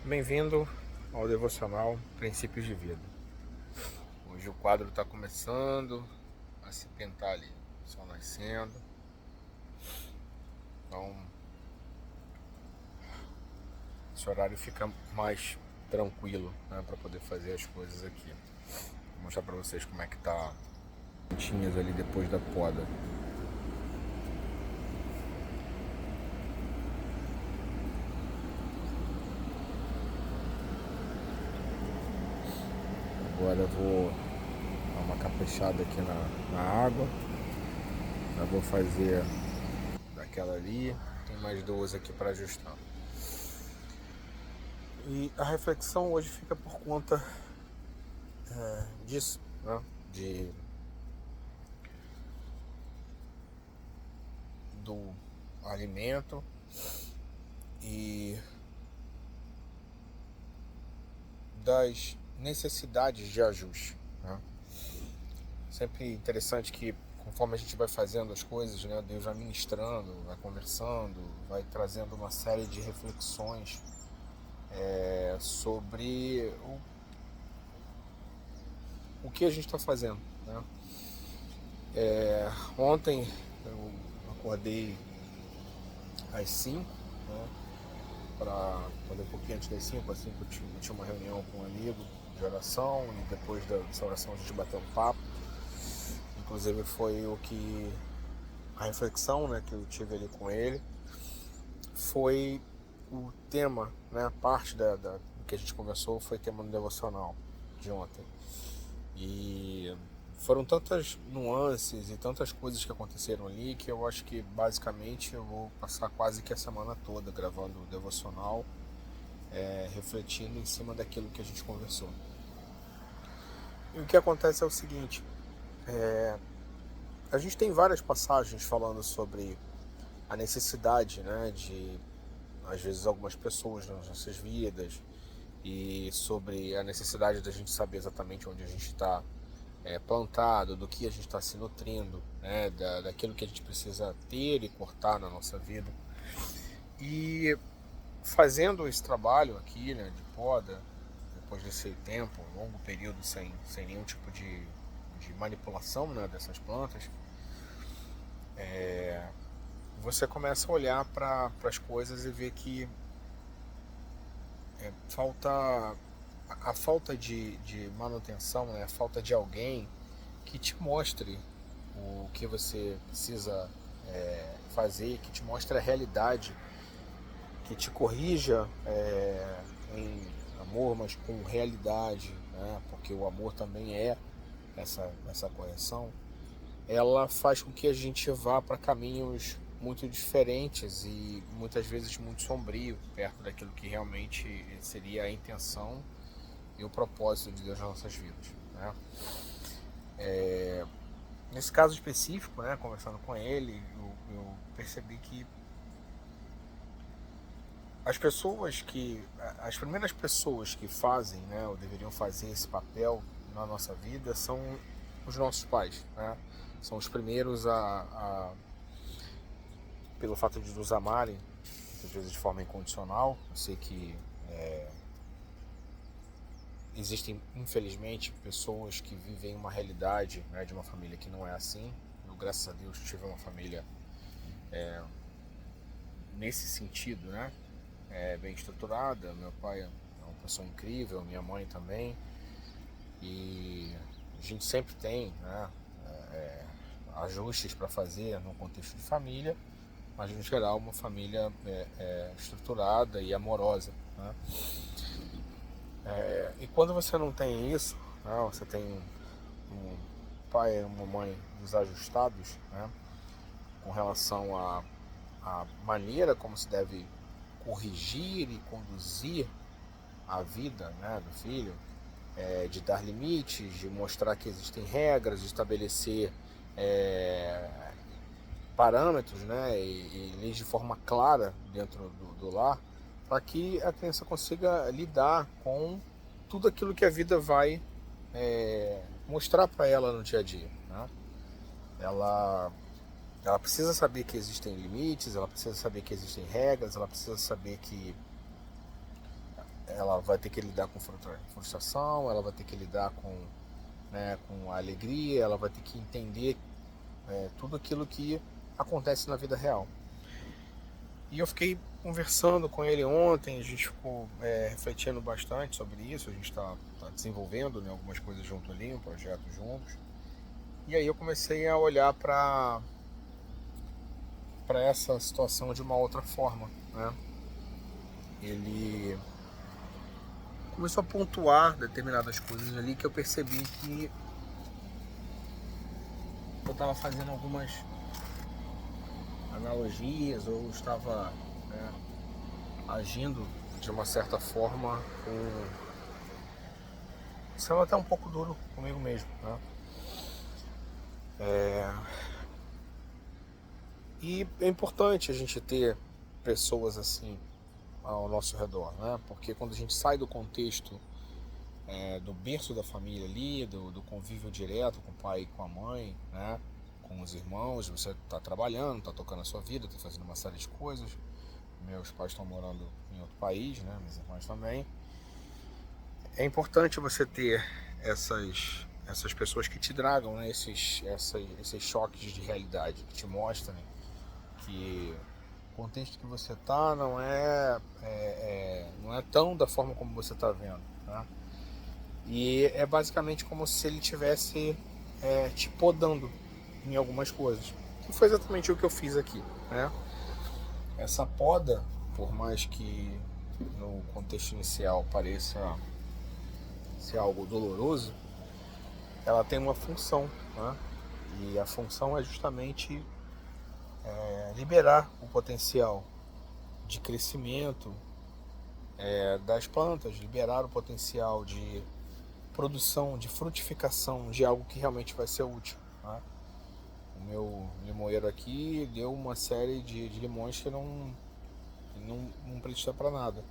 Bem-vindo ao devocional Princípios de Vida. Hoje o quadro está começando a se pintar ali, o sol nascendo. Então, esse horário fica mais tranquilo, né, para poder fazer as coisas aqui. Vou mostrar para vocês como é que tá plantinhas ali depois da poda. Agora eu vou dar uma caprichada aqui na água. Já vou fazer daquela ali. Tem mais duas aqui para ajustar. E a reflexão hoje fica por conta disso, né? Do alimento e das necessidades de ajuste, né? Sempre interessante que conforme a gente vai fazendo as coisas, né, Deus vai ministrando, vai conversando, vai trazendo uma série de reflexões sobre o que a gente está fazendo, né? Ontem eu acordei às 5, né, para poder um pouquinho antes das 5, assim, eu tinha uma reunião com um amigo de oração, e depois dessa oração a gente bateu um papo. Inclusive foi a reflexão, né, que eu tive ali com ele, foi o tema, né, parte do que a gente conversou foi o tema do devocional de ontem. E foram tantas nuances e tantas coisas que aconteceram ali que eu acho que basicamente eu vou passar quase que a semana toda gravando o devocional, refletindo em cima daquilo que a gente conversou. E o que acontece é o seguinte: a gente tem várias passagens falando sobre a necessidade, né, de às vezes algumas pessoas nas nossas vidas, e sobre a necessidade da gente saber exatamente onde a gente está plantado, do que a gente está se nutrindo, né, daquilo que a gente precisa ter e cortar na nossa vida. E fazendo esse trabalho aqui, né, de poda, depois desse tempo, um longo período sem nenhum tipo de manipulação, né, dessas plantas, você começa a olhar para as coisas e ver que falta a falta de manutenção, né, a falta de alguém que te mostre o que você precisa fazer, que te mostre a realidade, que te corrija em amor, mas com realidade, né, porque o amor também é essa correção. Ela faz com que a gente vá para caminhos muito diferentes e muitas vezes muito sombrio, perto daquilo que realmente seria a intenção e o propósito de Deus nas nossas vidas, né? Nesse caso específico, né, conversando com ele, eu percebi que as primeiras pessoas que fazem, né, ou deveriam fazer esse papel na nossa vida são os nossos pais, né? São os primeiros pelo fato de nos amarem, muitas vezes de forma incondicional. Eu sei que existem, infelizmente, pessoas que vivem uma realidade, né, de uma família que não é assim. Eu, graças a Deus, tive uma família nesse sentido, né, bem estruturada. Meu pai é uma pessoa incrível, minha mãe também. E a gente sempre tem, né, ajustes para fazer no contexto de família, mas no geral uma família estruturada e amorosa, né? E quando você não tem isso, né, você tem um pai e uma mãe desajustados, né, com relação à maneira como se deve corrigir e conduzir a vida, né, do filho, de dar limites, de mostrar que existem regras, de estabelecer parâmetros, né, e leis de forma clara dentro do lar, para que a criança consiga lidar com tudo aquilo que a vida vai mostrar para ela no dia a dia, né? Ela, ela precisa saber que existem limites, ela precisa saber que existem regras, ela precisa saber que ela vai ter que lidar com frustração, ela vai ter que lidar com a alegria, ela vai ter que entender tudo aquilo que acontece na vida real. E eu fiquei conversando com ele ontem, a gente ficou refletindo bastante sobre isso, a gente está desenvolvendo, né, algumas coisas junto ali, um projeto juntos. E aí eu comecei a olhar para essa situação de uma outra forma, né? Ele começou a pontuar determinadas coisas ali que eu percebi que eu estava fazendo algumas analogias ou estava agindo de uma certa forma sendo até um pouco duro comigo mesmo, né? E é importante a gente ter pessoas assim ao nosso redor, né? Porque quando a gente sai do contexto do berço da família ali, do convívio direto com o pai e com a mãe, né? Com os irmãos, você está trabalhando, está tocando a sua vida, está fazendo uma série de coisas. Meus pais estão morando em outro país, né? Minhas irmãs também. É importante você ter essas pessoas que te tragam, né? esses choques de realidade, que te mostrem que o contexto que você está não é tão da forma como você está vendo, né? E é basicamente como se ele estivesse te podando em algumas coisas, que foi exatamente o que eu fiz aqui, né? Essa poda, por mais que no contexto inicial pareça ser algo doloroso, ela tem uma função, né? E a função é justamente liberar o potencial de crescimento das plantas, liberar o potencial de produção, de frutificação de algo que realmente vai ser útil, né? O meu limoeiro aqui deu uma série de limões que não precisa para nada.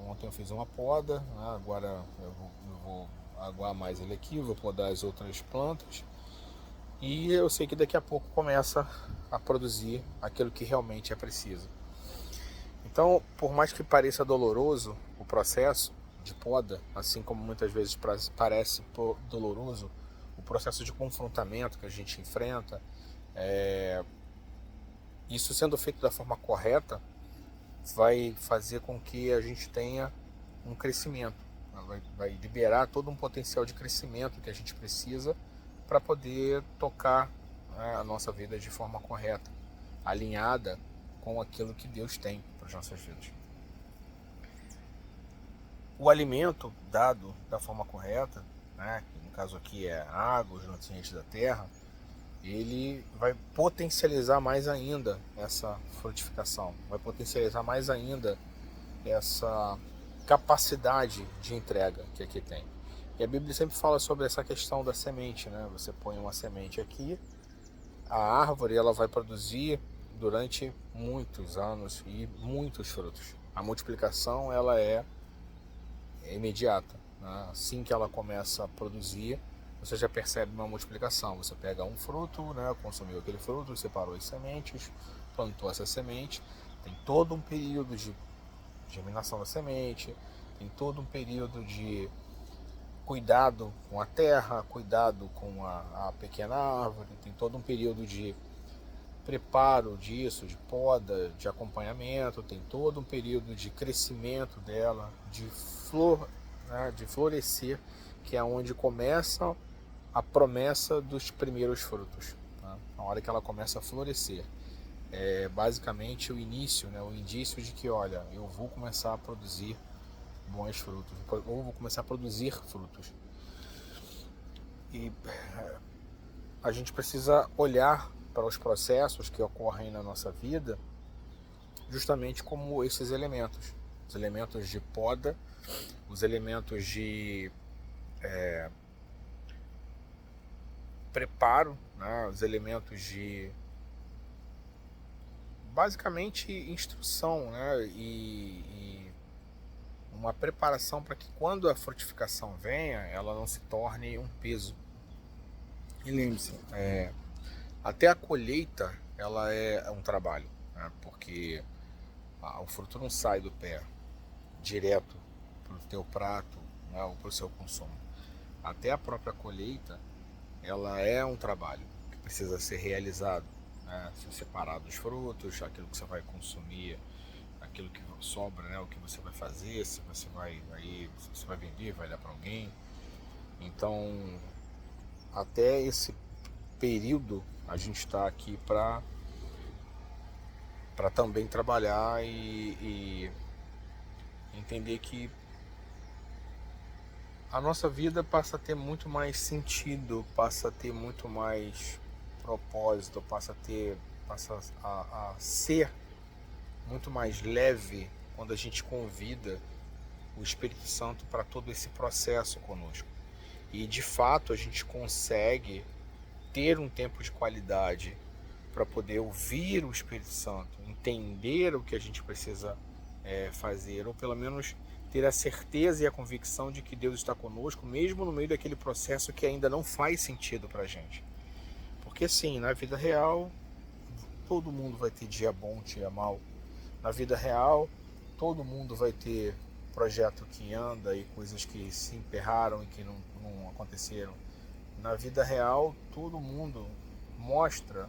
Ontem eu fiz uma poda, né? Agora eu vou aguar mais ele aqui, vou podar as outras plantas e eu sei que daqui a pouco começa a produzir aquilo que realmente é preciso. Então, por mais que pareça doloroso o processo de poda, assim como muitas vezes parece doloroso o processo de confrontamento que a gente enfrenta, isso sendo feito da forma correta, vai fazer com que a gente tenha um crescimento, vai liberar todo um potencial de crescimento que a gente precisa para poder tocar, né, a nossa vida de forma correta, alinhada com aquilo que Deus tem para as nossas vidas. O alimento dado da forma correta, né, que no caso aqui é água, os nutrientes da terra, ele vai potencializar mais ainda essa frutificação, vai potencializar mais ainda essa capacidade de entrega que aqui tem. E a Bíblia sempre fala sobre essa questão da semente, né? Você põe uma semente aqui, a árvore ela vai produzir durante muitos anos e muitos frutos. A multiplicação ela é imediata, né? Assim que ela começa a produzir, você já percebe uma multiplicação. Você pega um fruto, né? Consumiu aquele fruto, separou as sementes, plantou essa semente, tem todo um período de germinação da semente, tem todo um período de cuidado com a terra, cuidado com a pequena árvore, tem todo um período de preparo disso, de poda, de acompanhamento, tem todo um período de crescimento dela, de flor, né, de florescer, que é onde começa a promessa dos primeiros frutos, tá? A hora que ela começa a florescer é basicamente o início, né, o indício de que, olha, eu vou começar a produzir bons frutos, ou vou começar a produzir frutos. E a gente precisa olhar para os processos que ocorrem na nossa vida justamente como esses elementos, os elementos de poda, os elementos de preparo, né, os elementos de basicamente instrução, né, e uma preparação para que quando a frutificação venha, ela não se torne um peso. E lembre-se, até a colheita ela é um trabalho, né, porque o fruto não sai do pé. direto para o teu prato, né, ou para o seu consumo. Até a própria colheita, ela é um trabalho que precisa ser realizado, né? Ser separado os frutos, aquilo que você vai consumir, aquilo que sobra, né? O que você vai fazer, se você vai vender, vai dar para alguém. Então, até esse período a gente está aqui para também trabalhar e entender que a nossa vida passa a ter muito mais sentido, passa a ter muito mais propósito, passa a ser muito mais leve quando a gente convida o Espírito Santo para todo esse processo conosco. E de fato a gente consegue ter um tempo de qualidade para poder ouvir o Espírito Santo, entender o que a gente precisa fazer, ou pelo menos ter a certeza e a convicção de que Deus está conosco, mesmo no meio daquele processo que ainda não faz sentido para a gente. Porque sim, na vida real, todo mundo vai ter dia bom, dia mal. Na vida real, todo mundo vai ter projeto que anda e coisas que se emperraram e que não aconteceram. Na vida real, todo mundo mostra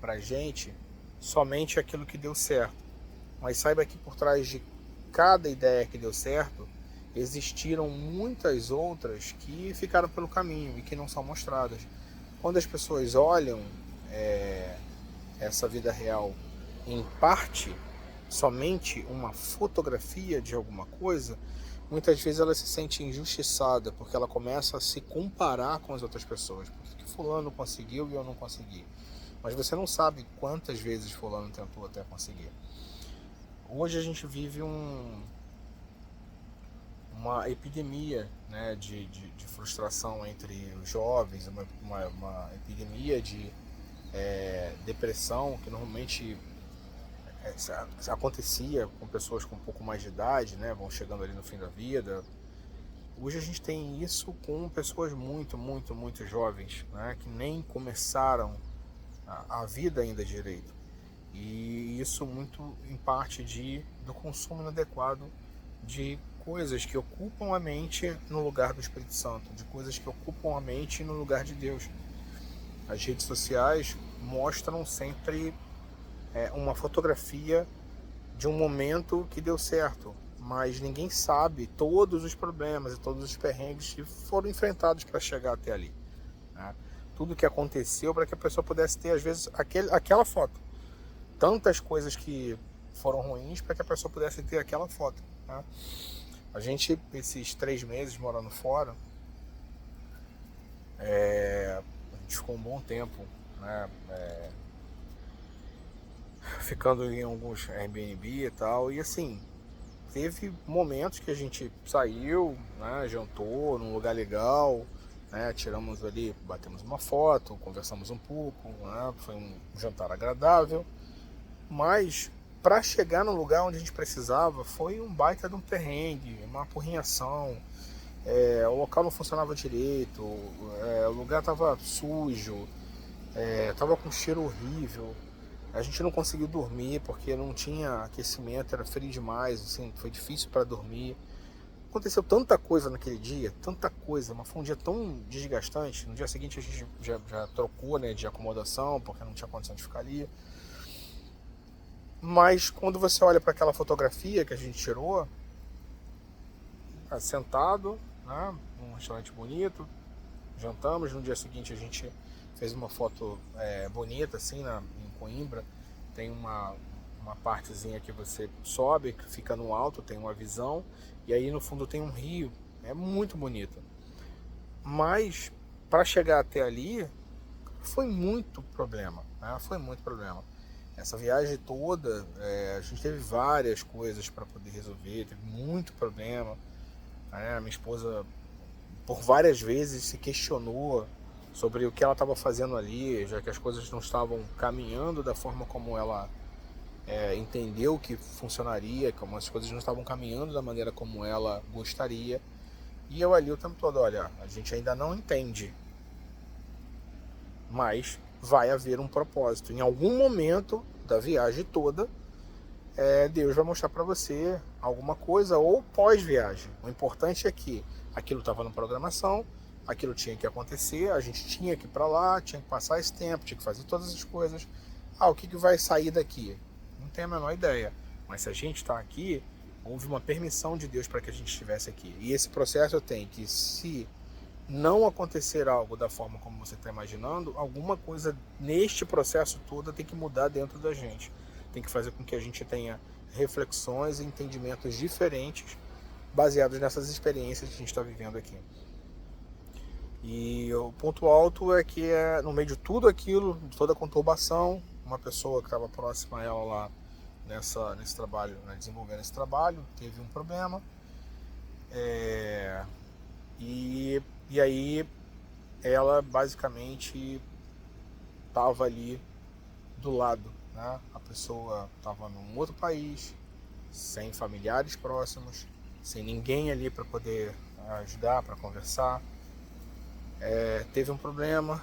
pra gente somente aquilo que deu certo. Mas saiba que por trás de cada ideia que deu certo, existiram muitas outras que ficaram pelo caminho e que não são mostradas. Quando as pessoas olham essa vida real em parte, somente uma fotografia de alguma coisa, muitas vezes ela se sente injustiçada, porque ela começa a se comparar com as outras pessoas. Por que fulano conseguiu e eu não consegui? Mas você não sabe quantas vezes fulano tentou até conseguir. Hoje a gente vive uma epidemia, né, de frustração entre os jovens, uma epidemia de depressão que normalmente acontecia com pessoas com um pouco mais de idade, né, vão chegando ali no fim da vida. Hoje a gente tem isso com pessoas muito, muito, muito jovens, né, que nem começaram a vida ainda direito. E isso muito em parte do consumo inadequado de coisas que ocupam a mente no lugar do Espírito Santo, de coisas que ocupam a mente no lugar de Deus. As redes sociais mostram sempre uma fotografia de um momento que deu certo, mas ninguém sabe todos os problemas e todos os perrengues que foram enfrentados para chegar até ali, né? Tudo que aconteceu para que a pessoa pudesse ter, às vezes, aquela foto. Tantas coisas que foram ruins para que a pessoa pudesse ter aquela foto, né? A gente, esses 3 meses morando fora, a gente ficou um bom tempo, né, ficando em alguns Airbnb e tal, e assim, teve momentos que a gente saiu, né, jantou num lugar legal, né, tiramos ali, batemos uma foto, conversamos um pouco, né, foi um jantar agradável, mas para chegar no lugar onde a gente precisava foi um baita de um perrengue, uma apurrinhação. O local não funcionava direito, o lugar estava sujo, estava com um cheiro horrível. A gente não conseguiu dormir porque não tinha aquecimento, era frio demais, assim, foi difícil para dormir. Aconteceu tanta coisa naquele dia, tanta coisa, mas foi um dia tão desgastante. No dia seguinte a gente já trocou, né, de acomodação porque não tinha condição de ficar ali. Mas quando você olha para aquela fotografia que a gente tirou, sentado, né, num restaurante bonito, jantamos, no dia seguinte a gente fez uma foto bonita assim em Coimbra, tem uma partezinha que você sobe, que fica no alto, tem uma visão, e aí no fundo tem um rio, é muito bonito. Mas para chegar até ali foi muito problema, né? Foi muito problema. Essa viagem toda, a gente teve várias coisas para poder resolver, teve muito problema, né? A minha esposa, por várias vezes, se questionou sobre o que ela estava fazendo ali, já que as coisas não estavam caminhando da forma como ela entendeu que funcionaria, como as coisas não estavam caminhando da maneira como ela gostaria. E eu ali o tempo todo, olha, a gente ainda não entende, mas vai haver um propósito. Em algum momento da viagem toda, Deus vai mostrar para você alguma coisa ou pós-viagem. O importante é que aquilo estava na programação, aquilo tinha que acontecer, a gente tinha que ir para lá, tinha que passar esse tempo, tinha que fazer todas as coisas. O que vai sair daqui? Não tenho a menor ideia. Mas se a gente está aqui, houve uma permissão de Deus para que a gente estivesse aqui. E esse processo tem que, se não acontecer algo da forma como você está imaginando, alguma coisa neste processo todo tem que mudar dentro da gente. Tem que fazer com que a gente tenha reflexões e entendimentos diferentes baseados nessas experiências que a gente está vivendo aqui. E o ponto alto é que no meio de tudo aquilo, de toda a conturbação, uma pessoa que estava próxima a ela lá nesse trabalho, desenvolvendo esse trabalho, teve um problema. E aí ela basicamente estava ali do lado, né? A pessoa estava num outro país, sem familiares próximos, sem ninguém ali para poder ajudar, para conversar. Teve um problema,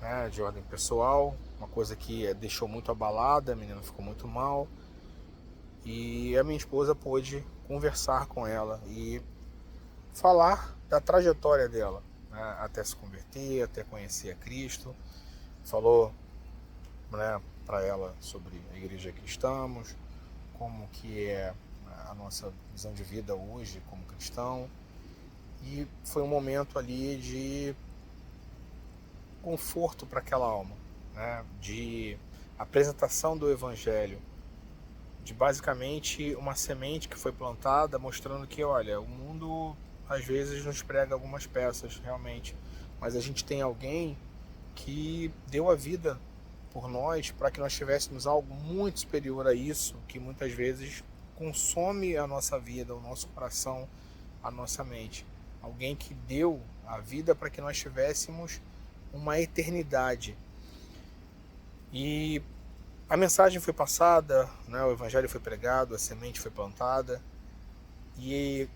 né, de ordem pessoal, uma coisa que deixou muito abalada, a menina ficou muito mal. E a minha esposa pôde conversar com ela e falar da trajetória dela, né, até se converter, até conhecer a Cristo. Falou, né, para ela sobre a igreja que estamos, como que é a nossa visão de vida hoje como cristão. E foi um momento ali de conforto para aquela alma, né, de apresentação do Evangelho, de basicamente uma semente que foi plantada, mostrando que, olha, o mundo às vezes nos prega algumas peças, realmente, mas a gente tem alguém que deu a vida por nós para que nós tivéssemos algo muito superior a isso, que muitas vezes consome a nossa vida, o nosso coração, a nossa mente. Alguém que deu a vida para que nós tivéssemos uma eternidade. E a mensagem foi passada, né, o evangelho foi pregado, a semente foi plantada. E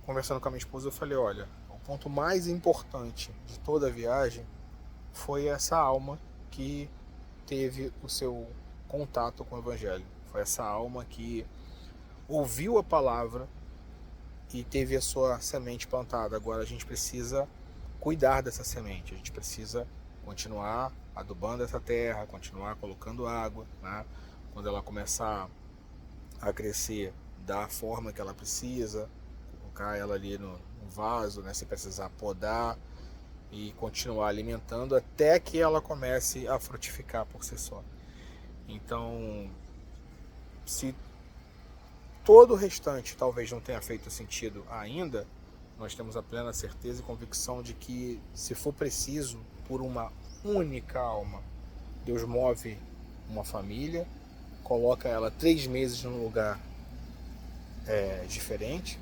conversando com a minha esposa, eu falei, olha, o ponto mais importante de toda a viagem foi essa alma que teve o seu contato com o evangelho. Foi essa alma que ouviu a palavra e teve a sua semente plantada. Agora a gente precisa cuidar dessa semente, a gente precisa continuar adubando essa terra, continuar colocando água, né? Quando ela começar a crescer da forma que ela precisa, colocar ela ali no vaso, né? Se precisar podar e continuar alimentando até que ela comece a frutificar por si só. Então, se todo o restante talvez não tenha feito sentido ainda, nós temos a plena certeza e convicção de que, se for preciso, por uma única alma, Deus move uma família, coloca ela 3 meses num lugar diferente,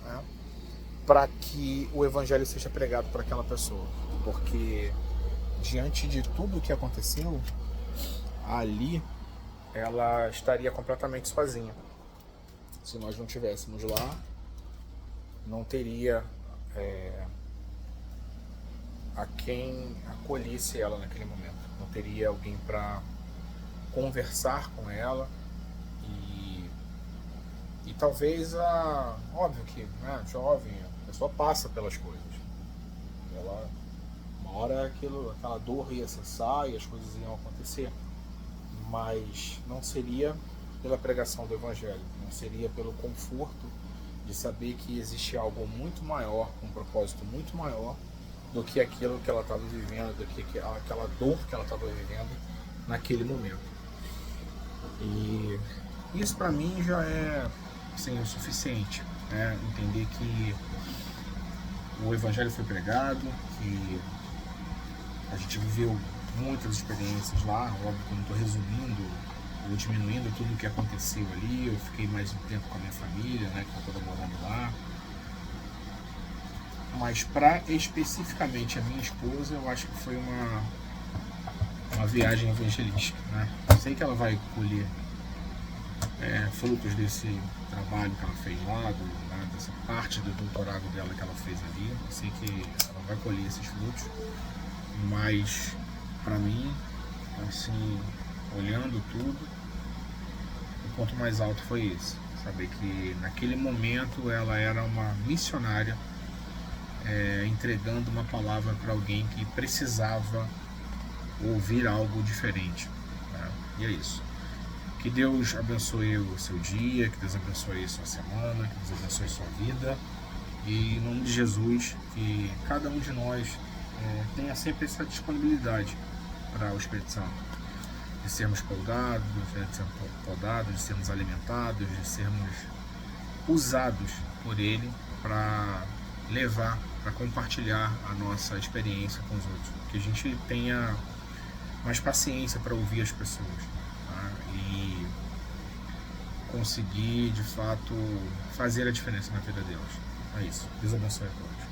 né, para que o evangelho seja pregado para aquela pessoa. Porque diante de tudo o que aconteceu, ali ela estaria completamente sozinha. Se nós não estivéssemos lá, não teria a quem acolhesse ela naquele momento. Não teria alguém para conversar com ela e talvez óbvio que, né, jovem, a pessoa passa pelas coisas. Uma hora aquela dor ia cessar e as coisas iam acontecer, mas não seria pela pregação do evangelho, não seria pelo conforto de saber que existe algo muito maior, um propósito muito maior do que aquilo que ela estava vivendo, do que aquela dor que ela estava vivendo naquele momento. E isso para mim já é o suficiente, né? Entender que o evangelho foi pregado, que a gente viveu muitas experiências lá. Óbvio que eu não estou resumindo ou diminuindo tudo o que aconteceu ali. Eu fiquei mais um tempo com a minha família, né, que está toda morando lá. Mas para especificamente a minha esposa, eu acho que foi uma viagem evangelística, né? Eu sei que ela vai colher frutos desse trabalho que ela fez lá, dessa parte do doutorado dela que ela fez ali. Eu sei que ela vai colher esses frutos, mas para mim, assim, olhando tudo, eu ponto mais alto foi esse. Saber que naquele momento ela era uma missionária, entregando uma palavra para alguém que precisava ouvir algo diferente, né? E é isso. Que Deus abençoe o seu dia, que Deus abençoe a sua semana, que Deus abençoe a sua vida. E em nome de Jesus, que cada um de nós tenha sempre essa disponibilidade para o Espírito Santo. De sermos podados, de sermos alimentados, de sermos usados por Ele para levar, para compartilhar a nossa experiência com os outros. Que a gente tenha mais paciência para ouvir as pessoas, tá? E conseguir, de fato, fazer a diferença na vida delas. É isso. Deus abençoe a todos.